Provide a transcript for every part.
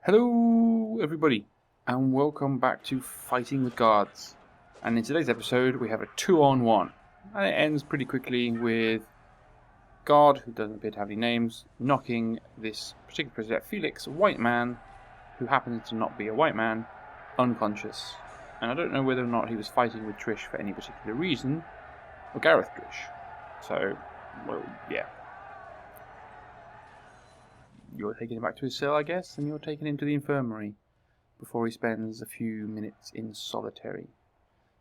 Hello everybody and welcome back to Fighting with Guards. And in today's episode we have a 2-on-1 and it ends pretty quickly with guard, who doesn't appear to have any names, knocking this particular prisoner, Felix, a white man who happens to not be a white man, unconscious. And I don't know whether or not he was fighting with Trish for any particular reason, or Gareth Trish. So, well, yeah. You're taking him back to his cell, I guess, and you're taking him to the infirmary before he spends a few minutes in solitary.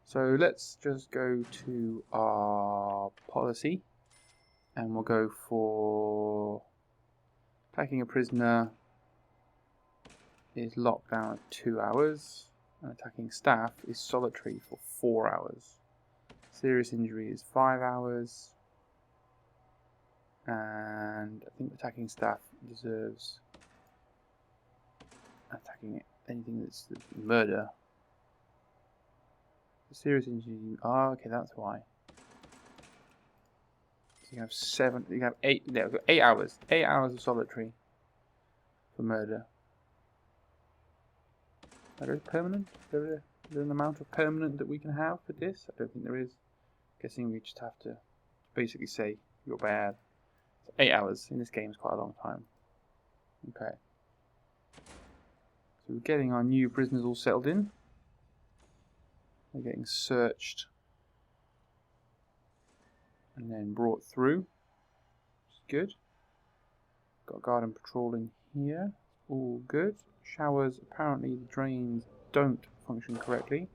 So let's just go to our policy, and we'll go for attacking a prisoner is locked down at 2 hours, and attacking staff is solitary for 4 hours. Serious injury is 5 hours. And I think attacking staff deserves attacking anything that's murder. Serious injury. Oh, okay, that's why. So you have 7. You have 8. Yeah, we've got 8 hours. 8 hours of solitary for murder. That is permanent. Is there an amount of permanent that we can have for this? I don't think there is. Guessing we just have to basically say you're bad. 8 hours in this game is quite a long time. Okay. So we're getting our new prisoners all settled in. They're getting searched and then brought through, which is good. Got a guard and patrolling here. All good. Showers, apparently the drains don't function correctly.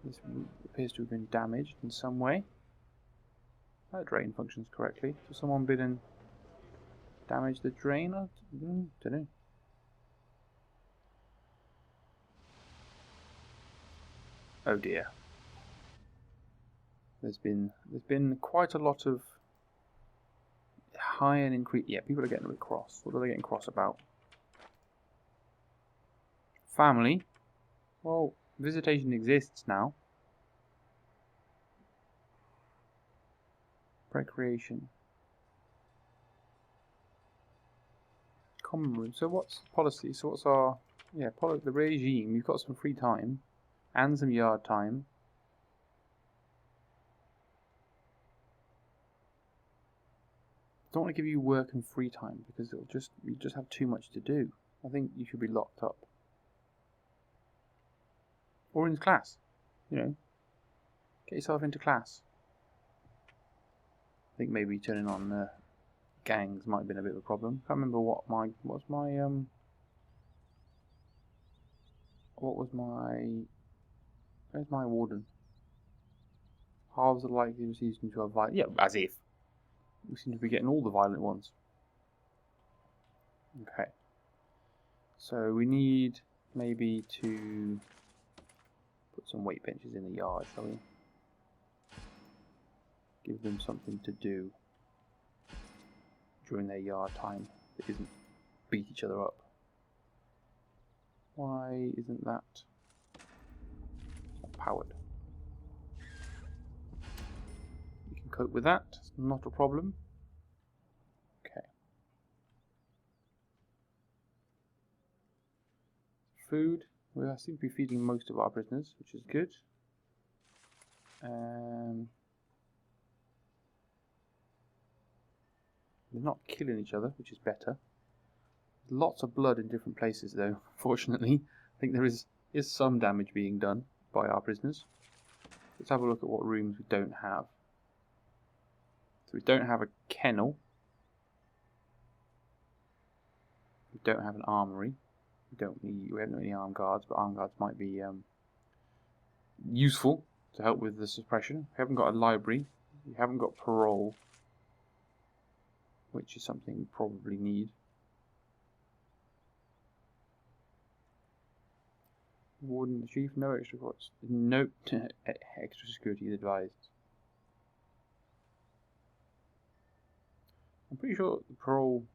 This appears to have been damaged in some way. That drain functions correctly. So someone been and damaged the drain? I don't know. Oh dear. There's been quite a lot of high and increase. Yeah, people are getting a bit cross. What are they getting cross about? Family. Well, visitation exists now. Recreation. Common room. So what's the policy? So what's our the regime? You've got some free time and some yard time. Don't want to give you work and free time because you just have too much to do. I think you should be locked up or in class. Get yourself into class. I think maybe turning on gangs might have been a bit of a problem. Can't remember what was my where's my warden? Halves the likelihood seems to have violent. Yeah, as if we seem to be getting all the violent ones. Okay, so we need maybe to put some weight benches in the yard, shall we? Give them something to do during their yard time that isn't beat each other up. Why isn't that not powered? We can cope with that, it's not a problem. Okay. Food. We seem to be feeding most of our prisoners, which is good. They're not killing each other, which is better. Lots of blood in different places, though. Fortunately, I think there is some damage being done by our prisoners. Let's have a look at what rooms we don't have. So we don't have a kennel. We don't have an armory. We haven't any armed guards, but armed guards might be useful to help with the suppression. We haven't got a library. We haven't got parole, which is something we probably need. Warden, the chief, no extra courts. Note extra security is advised. I'm pretty sure the parole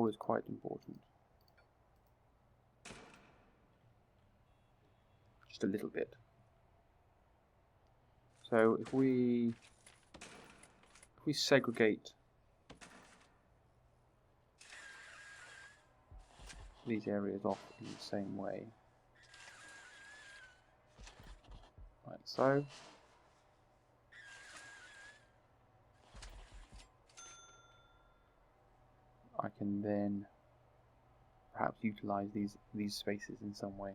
is quite important. Just a little bit. So if we segregate these areas off in the same way. Like so. I can then perhaps utilize these spaces in some way.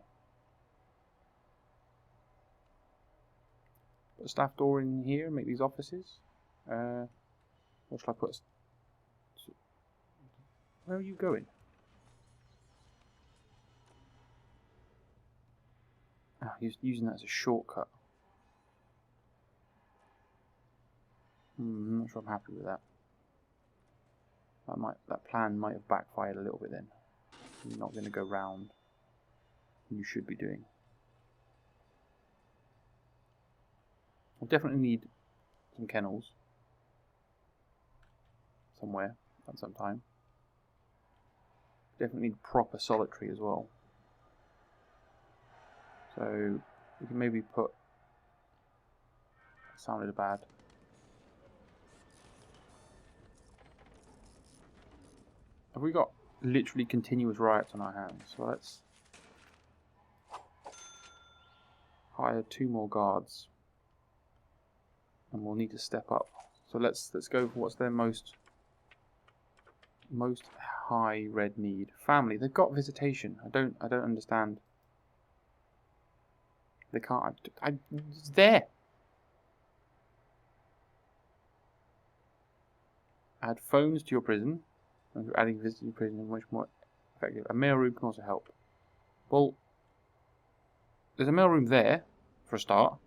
Put a staff door in here, make these offices. What shall I put? Where are you going? Oh, using that as a shortcut. I'm not sure I'm happy with that. That plan might have backfired a little bit then. You're not going to go round. You should be doing. We'll definitely need some kennels somewhere at some time. Definitely need proper solitary as well. So we can maybe put. That sounded bad. Have we got literally continuous riots on our hands? So let's hire 2 more guards, and we'll need to step up. So let's go for what's their most high red need. Family. They've got visitation. I don't understand. They can't. It's there. Add phones to your prison. And adding visitors to your prison is much more effective. A mail room can also help. Well, there's a mail room there for a start,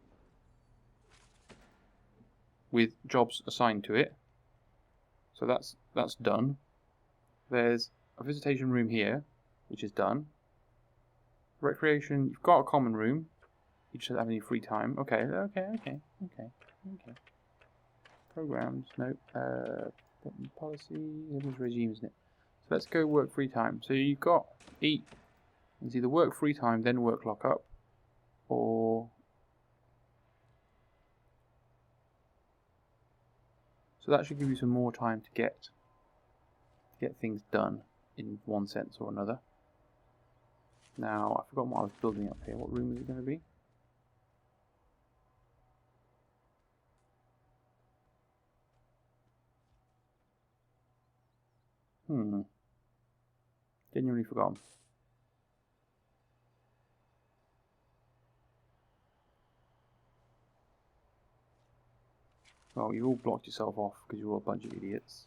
with jobs assigned to it. So that's done. There's a visitation room here, which is done. Recreation, you've got a common room. You just don't have any free time. Okay. Programs, no. Policy, regime, isn't it? So let's go work free time. So you've got eat. It's either work free time, then work lockup, or so that should give you some more time to get things done in one sense or another. Now, I've forgotten what I was building up here. What room is it going to be? Genuinely forgotten. Well, you all blocked yourself off because you're all a bunch of idiots.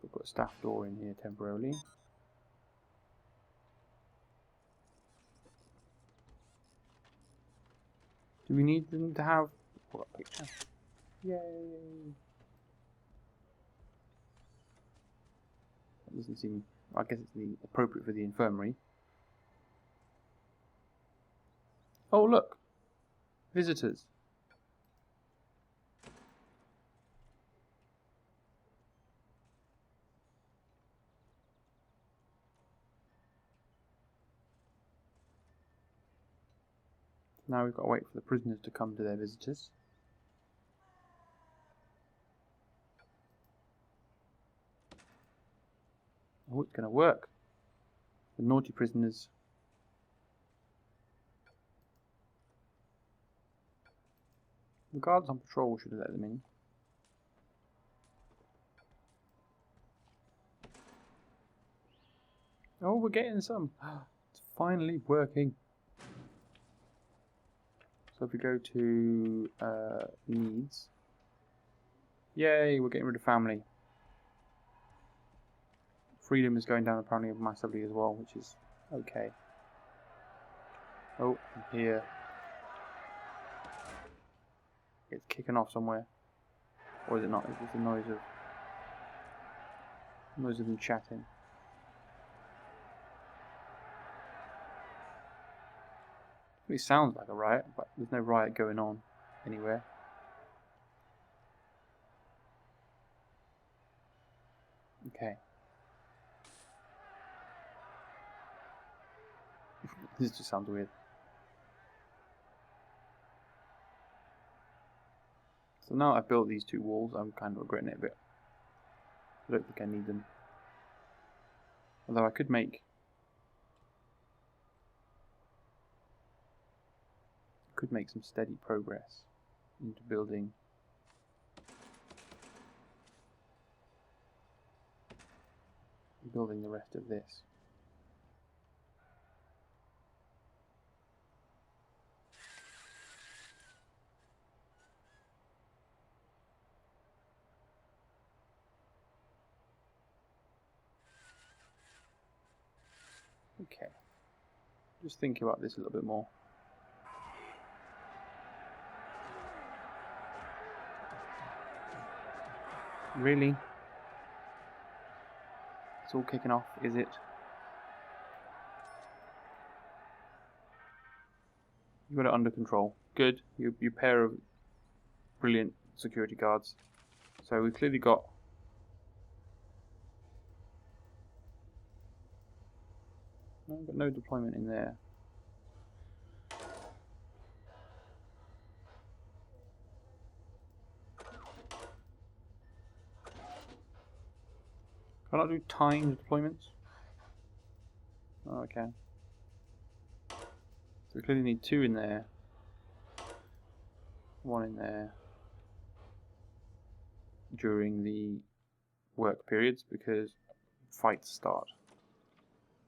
So put a staff door in here temporarily. Do we need them to have... Pull that picture. Yay! That doesn't seem... I guess it's appropriate for the infirmary. Oh, look! Visitors. Now we've got to wait for the prisoners to come to their visitors. Oh, it's going to work. The naughty prisoners. The guards on patrol should have let them in. Oh, we're getting some. It's finally working. So if we go to needs. Yay, we're getting rid of family. Freedom is going down apparently massively as well, which is okay. Oh, and here. It's kicking off somewhere. Or is it not? It's the noise of them chatting. It sounds like a riot, but there's no riot going on anywhere. Okay. This just sounds weird. So now I've built these 2 walls, I'm kind of regretting it a bit. I don't think I need them. Although I could make some steady progress into building the rest of this. Okay, just think about this a little bit more. Really? It's all kicking off, is it? You got it under control. Good. You pair of brilliant security guards. So we've clearly got no deployment in there. Can I do timed deployments? Oh, I can. So we clearly need 2 in there. 1 in there. During the work periods, because fights start.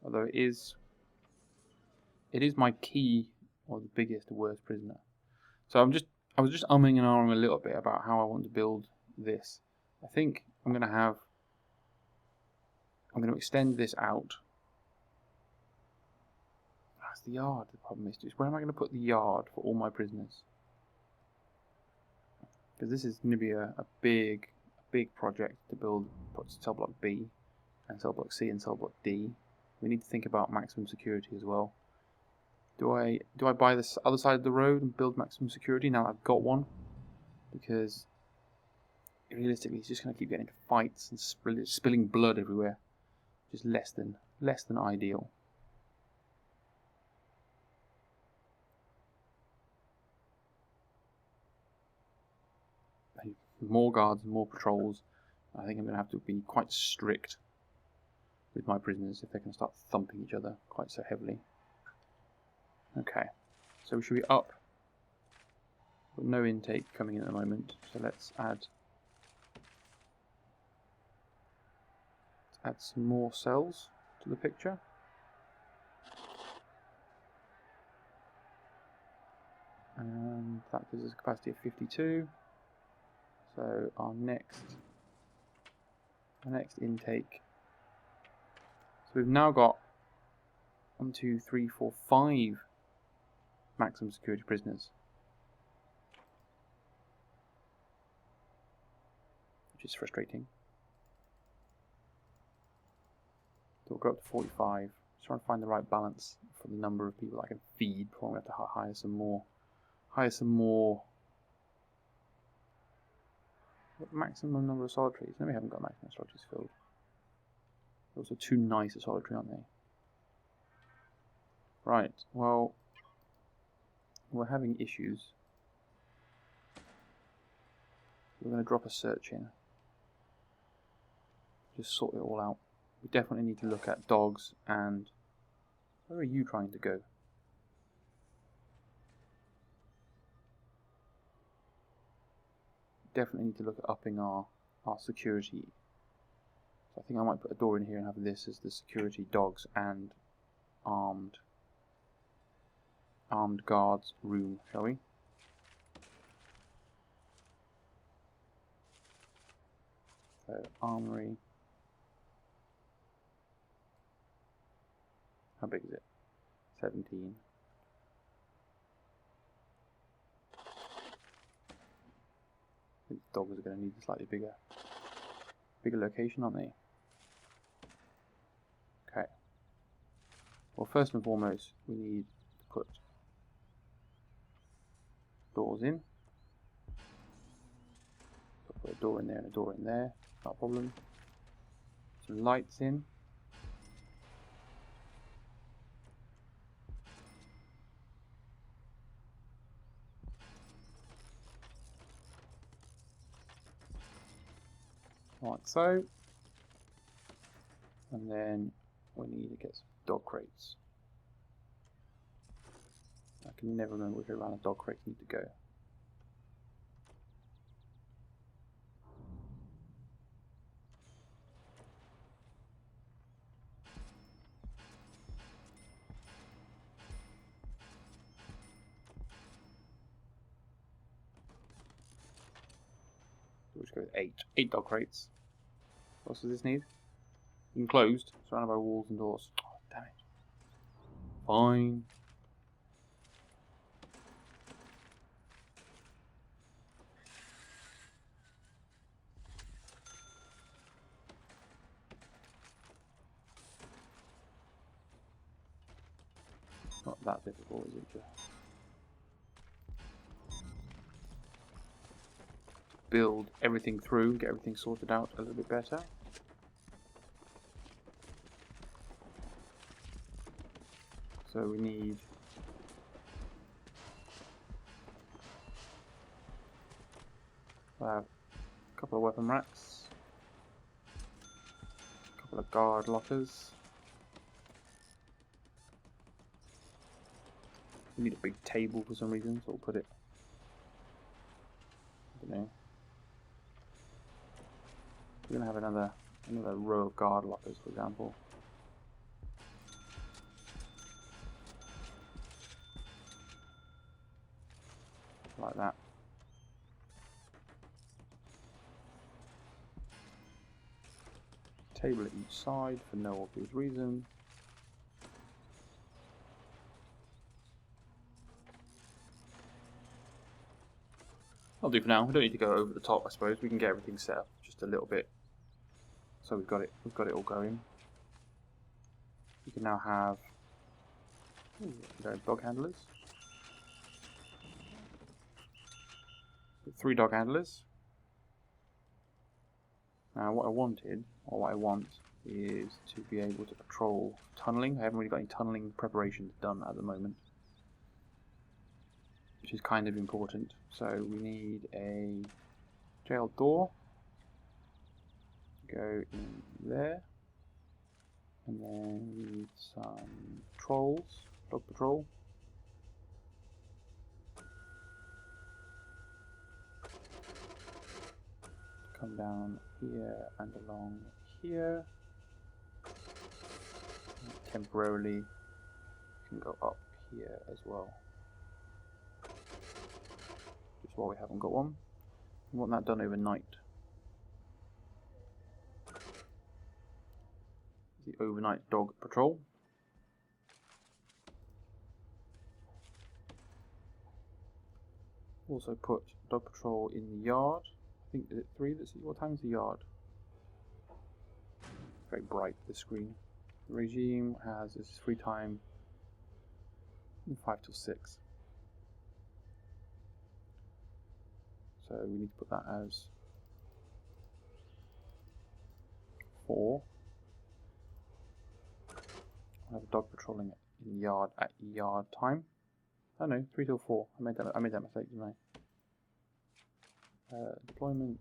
Although it is my key, or the biggest, worst prisoner. So I was just umming and ahhing a little bit about how I want to build this. I think I'm going to extend this out. That's the yard. The problem is just where am I going to put the yard for all my prisoners? Because this is going to be a big project to build cell block B and cell block C and cell block D. We need to think about maximum security as well. Do I buy this other side of the road and build maximum security now that I've got one? Because realistically, it's just going to keep getting into fights and spilling blood everywhere. Just less than ideal. More guards, more patrols. I think I'm going to have to be quite strict with my prisoners if they're going to start thumping each other quite so heavily. Okay, so we should be up. But no intake coming in at the moment, so let's add some more cells to the picture. And that gives us a capacity of 52. So our next intake. So we've now got 1, 2, 3, 4, 5 maximum security prisoners, which is frustrating. So we'll go up to 45. Just trying to find the right balance for the number of people I can feed before I'm going to have to hire some more. What maximum number of solitaries? No, we haven't got maximum solitaries filled. Those are too nice a solitary, aren't they? Right, well, we're having issues. We're going to drop a search in. Just sort it all out. We definitely need to look at dogs and... Where are you trying to go? Definitely need to look at upping our security. So I think I might put a door in here and have this as the security dogs and armed guards room, shall we? So armory. How big is it? 17. These dogs are going to need a slightly bigger location, aren't they? Okay. Well, first and foremost, we need to put doors in. So put a door in there and a door in there. Not a problem. Some lights in. Like so. And then we need to get some dog crates. I can never remember which round the dog crates need to go. We'll just go with 8. 8 dog crates. What else does this need? Enclosed, surrounded by walls and doors. Oh, damn it. Fine. Not that difficult, is it? Just build everything through, get everything sorted out a little bit better. So we need a couple of weapon racks, a couple of guard lockers. We need a big table for some reason, so we'll put it, I don't know. We're going to have another row of guard lockers, for example. Like that. Table at each side for no obvious reason. I'll do for now. We don't need to go over the top, I suppose. We can get everything set up just a little bit. So we've got it all going. We can now have dog handlers. 3 dog handlers. Now what I want is to be able to patrol tunneling. I haven't really got any tunneling preparations done at the moment, which is kind of important. So we need a jail door. Go in there. And then we need some trolls, dog patrol. Come down here and along here. And temporarily can go up here as well. Just while we haven't got one. We want that done overnight. The overnight dog patrol. Also put dog patrol in the yard. I think, is it 3? Let's see, what time is the yard? Very bright, the screen. The regime has its free time 5 till 6. So we need to put that as 4. I'll have a dog patrolling in the yard at yard time. Oh no, 3 till 4. I made that mistake, didn't I? Deployment,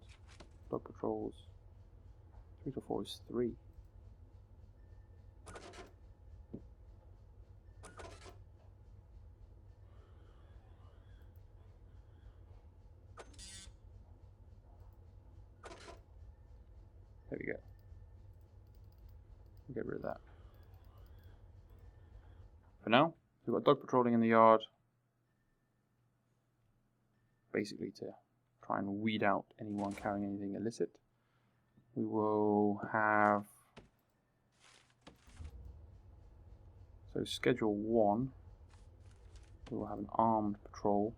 dog patrols. 3 till 4 is 3. There we go. We'll get rid of that. For now, we've got dog patrolling in the yard. Basically to try and weed out anyone carrying anything illicit. We will have... So schedule 1, we will have an armed patrol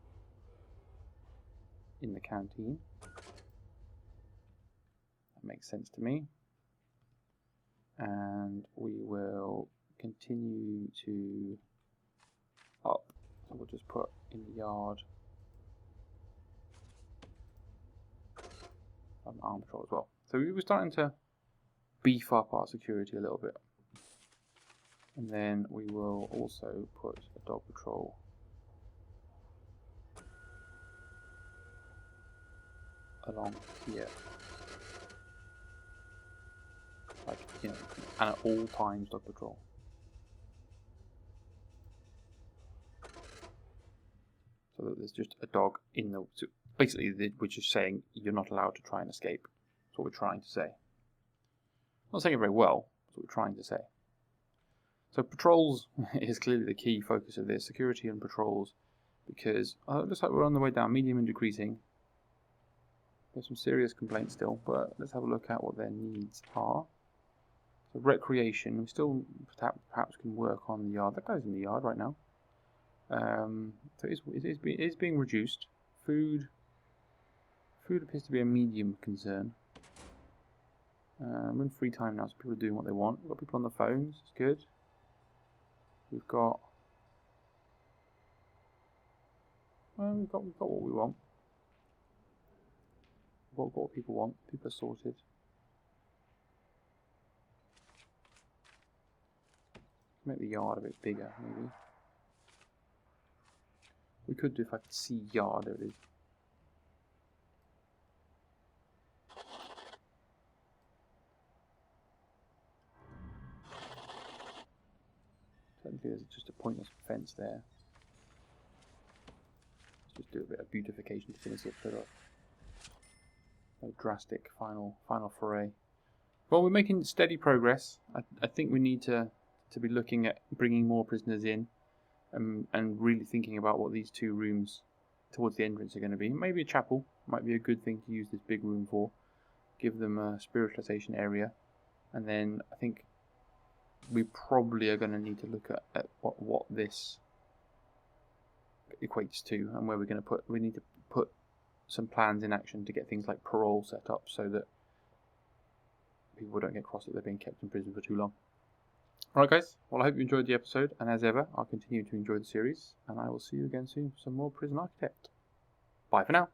in the canteen. That makes sense to me. And we will continue to up. So we'll just put in the yard an armed patrol as well. So we were starting to beef up our security a little bit. And then we will also put a dog patrol along here. Like, you know, and at all times dog patrol. So that there's just a dog in the... So basically, we're just saying you're not allowed to try and escape. That's what we're trying to say. I'm not saying it very well. That's what we're trying to say. So patrols is clearly the key focus of this. Security and patrols. Because it looks like we're on the way down. Medium and decreasing. There's some serious complaints still. But let's have a look at what their needs are. So recreation. We still perhaps can work on the yard. That guy's in the yard right now. So it is being reduced. Food appears to be a medium concern. We're in free time now, so people are doing what they want. We've got people on the phones, it's good. We've got what we want. We've got what people want. People are sorted. Make the yard a bit bigger, maybe. We could do if I could see yard, there it is. Technically there's just a pointless fence there. Let's just do a bit of beautification to finish it off. A drastic final foray. Well, we're making steady progress. I think we need to be looking at bringing more prisoners in. And really thinking about what these two rooms towards the entrance are going to be. Maybe a chapel might be a good thing to use this big room for. Give them a spiritualization area. And then I think we probably are going to need to look at what this equates to and where we're going to put. We need to put some plans in action to get things like parole set up so that people don't get cross that they're being kept in prison for too long. Alright guys, well I hope you enjoyed the episode, and as ever, I'll continue to enjoy the series, and I will see you again soon for some more Prison Architect. Bye for now.